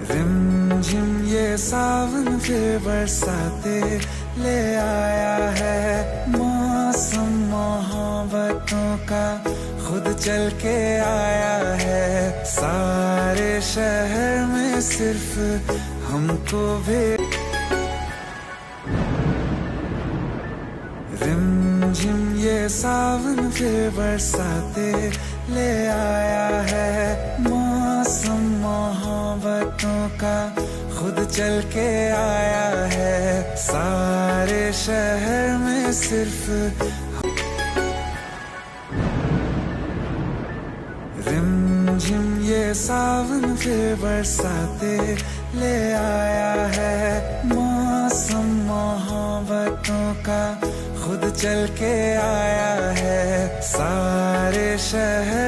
रिमझिम ये सावन फिर बरसाते ले आया है। मौसम मोहब्बतों का खुद चल के आया है। सारे शहर में सिर्फ हमको भी रिमझिम ये सावन फिर बरसाते ले आया है। मौसम मोहब्बतों का खुद चल के आया है। सारे शहर में सिर्फ रिमझिम ये सावन फिर बरसाते ले आया है। मौसम मोहब्बतों का खुद चल के आया है। सारे शहर